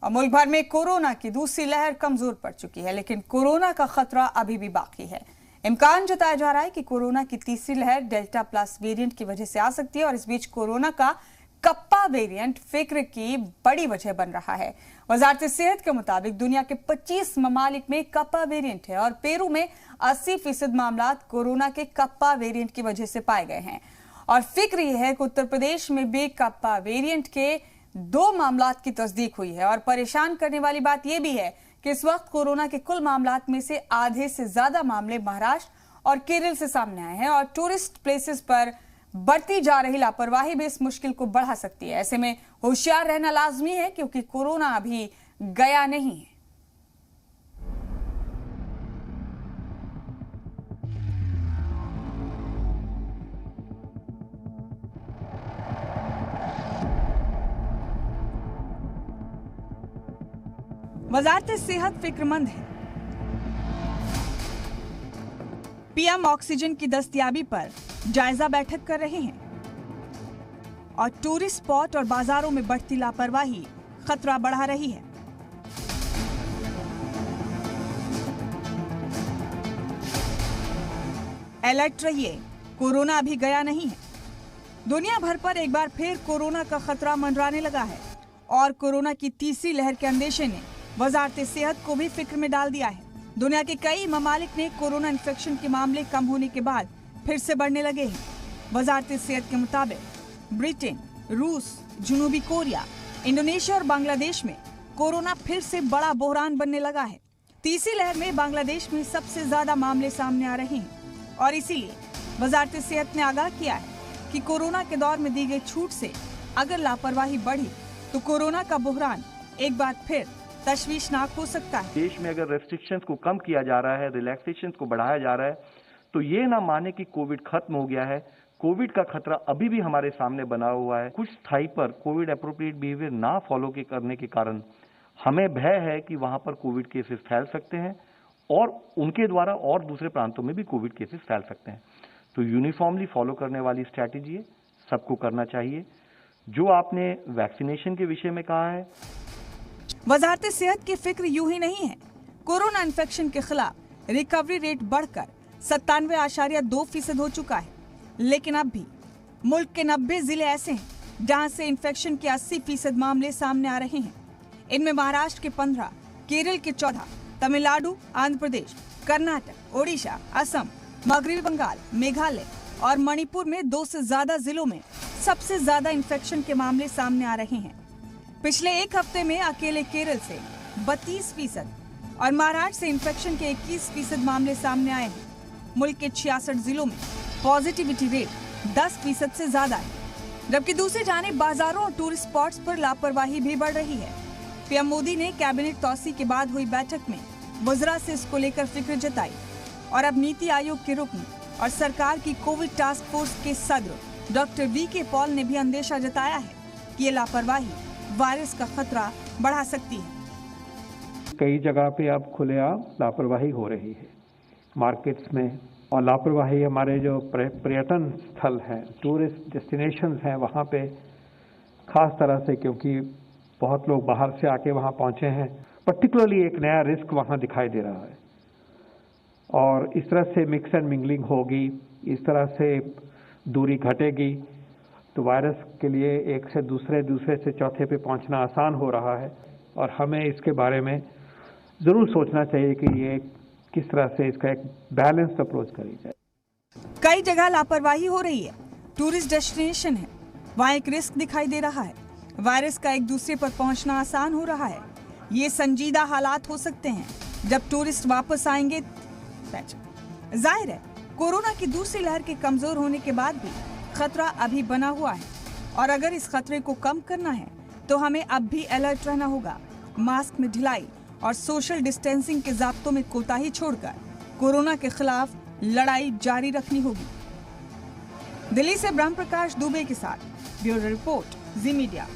और मुल्क भर में कोरोना की दूसरी लहर कमजोर पड़ चुकी है, लेकिन कोरोना का खतरा अभी भी बाकी है। इम्कान जताया जा रहा है कि कोरोना की तीसरी लहर डेल्टा प्लस वेरिएंट की वजह से आ सकती है और इस बीच कोरोना का कप्पा वेरिएंट फिक्र की बड़ी वजह बन रहा है। वजारत सेहत के मुताबिक दुनिया के 25 ममालिक में कप्पा वेरिएंट है और पेरू में 80% मामला कोरोना के कप्पा वेरिएंट की वजह से पाए गए हैं। और फिक्र यह है कि उत्तर प्रदेश में भी कप्पा वेरिएंट के 2 मामलात की तस्दीक हुई है। और परेशान करने वाली बात यह भी है कि इस वक्त कोरोना के कुल मामलात में से आधे से ज्यादा मामले महाराष्ट्र और केरल से सामने आए हैं और टूरिस्ट प्लेसेस पर बढ़ती जा रही लापरवाही भी इस मुश्किल को बढ़ा सकती है। ऐसे में होशियार रहना लाजमी है क्योंकि कोरोना अभी गया नहीं है। वजारत सेहत फिक्रमंद है। पीएम ऑक्सीजन की दस्तयाबी पर जायजा बैठक कर रहे हैं और टूरिस्ट स्पॉट और बाजारों में बढ़ती लापरवाही खतरा बढ़ा रही है। अलर्ट रहिए, कोरोना अभी गया नहीं है। दुनिया भर पर एक बार फिर कोरोना का खतरा मंडराने लगा है और कोरोना की तीसरी लहर के अंदेशे ने वजारत सेहत को भी फिक्र में डाल दिया है। दुनिया के कई ममालिक ने कोरोना इन्फेक्शन के मामले कम होने के बाद फिर से बढ़ने लगे हैं। वजारत सेहत के मुताबिक ब्रिटेन, रूस, जनूबी कोरिया, इंडोनेशिया और बांग्लादेश में कोरोना फिर से बड़ा बहरान बनने लगा है। तीसरी लहर में बांग्लादेश में सबसे ज्यादा मामले सामने आ रहे हैं और इसीलिए वजारत सेहत ने आगाह किया है कि कोरोना के दौर में दी गई छूट से अगर लापरवाही बढ़ी तो कोरोना का बहरान एक बार फिर तशवीशनाक हो सकता है। देश में अगर रेस्ट्रिक्शंस को कम किया जा रहा है, रिलैक्सेशंस को बढ़ाया जा रहा है, तो ये ना माने कि कोविड खत्म हो गया है। कोविड का खतरा अभी भी हमारे सामने बना हुआ है। कुछ स्थाई पर कोविड एप्रोप्रिएट बिहेवियर ना फॉलो करने के कारण हमें भय है कि वहां पर कोविड केसेस फैल सकते हैं और उनके द्वारा और दूसरे प्रांतों में भी कोविड केसेस फैल सकते हैं। तो यूनिफॉर्मली फॉलो करने वाली स्ट्रैटेजी है, सबको करना चाहिए। जो आपने वैक्सीनेशन के विषय में कहा है, वजारत सेहत की फिक्र यूं ही नहीं है। कोरोना इन्फेक्शन के खिलाफ रिकवरी रेट बढ़कर 97.2% हो चुका है, लेकिन अब भी मुल्क के 90 जिले ऐसे हैं जहां से इन्फेक्शन के 80% मामले सामने आ रहे हैं। इनमें महाराष्ट्र के 15, केरल के 14, तमिलनाडु, आंध्र प्रदेश, कर्नाटक, ओडिशा, असम, मगरबी बंगाल, मेघालय और मणिपुर में 2 से ज्यादा जिलों में सबसे ज्यादा इन्फेक्शन के मामले सामने आ रहे हैं। पिछले एक हफ्ते में अकेले केरल से 32% और महाराष्ट्र से इन्फेक्शन के 21% मामले सामने आए हैं। मुल्क के 66 जिलों में पॉजिटिविटी रेट 10% से ज्यादा है, जबकि दूसरी जानिब बाजारों और टूरिस्ट स्पॉट्स पर लापरवाही भी बढ़ रही है। पीएम मोदी ने कैबिनेट तौसी के बाद हुई बैठक में वज़रा से इसको लेकर फिक्र जताई और अब नीति आयोग के रुकन और सरकार की कोविड टास्क फोर्स के सदर डॉक्टर वी.के. पॉल ने भी अंदेशा जताया है कि ये लापरवाही वायरस का खतरा बढ़ा सकती है। कई जगह पे अब खुलेआम लापरवाही हो रही है मार्केट्स में, और लापरवाही हमारे जो पर्यटन स्थल हैं, टूरिस्ट डेस्टिनेशंस हैं, वहाँ पे खास तरह से, क्योंकि बहुत लोग बाहर से आके वहाँ पहुँचे हैं, पर्टिकुलरली एक नया रिस्क वहाँ दिखाई दे रहा है। और इस तरह से मिक्स एंड मिंगलिंग होगी, इस तरह से दूरी घटेगी तो वायरस के लिए एक से दूसरे से चौथे पे पहुंचना आसान हो रहा है। और हमें इसके बारे में जरूर सोचना चाहिए कि ये किस तरह से इसका एक बैलेंस्ड अप्रोच करी जाए। कई जगह लापरवाही हो रही है। टूरिस्ट डेस्टिनेशन है, वहाँ एक रिस्क दिखाई दे रहा है। वायरस का एक दूसरे पर पहुंचना आसान हो रहा है। ये संजीदा हालात हो सकते हैं जब टूरिस्ट वापस आएंगे। जाहिर है कोरोना की दूसरी लहर के कमजोर होने के बाद भी खतरा अभी बना हुआ है और अगर इस खतरे को कम करना है तो हमें अब भी अलर्ट रहना होगा। मास्क में ढिलाई और सोशल डिस्टेंसिंग के ज़ाब्तों में कोताही छोड़कर कोरोना के खिलाफ लड़ाई जारी रखनी होगी। दिल्ली से ब्रह्म प्रकाश दुबे के साथ ब्यूरो रिपोर्ट, जी मीडिया।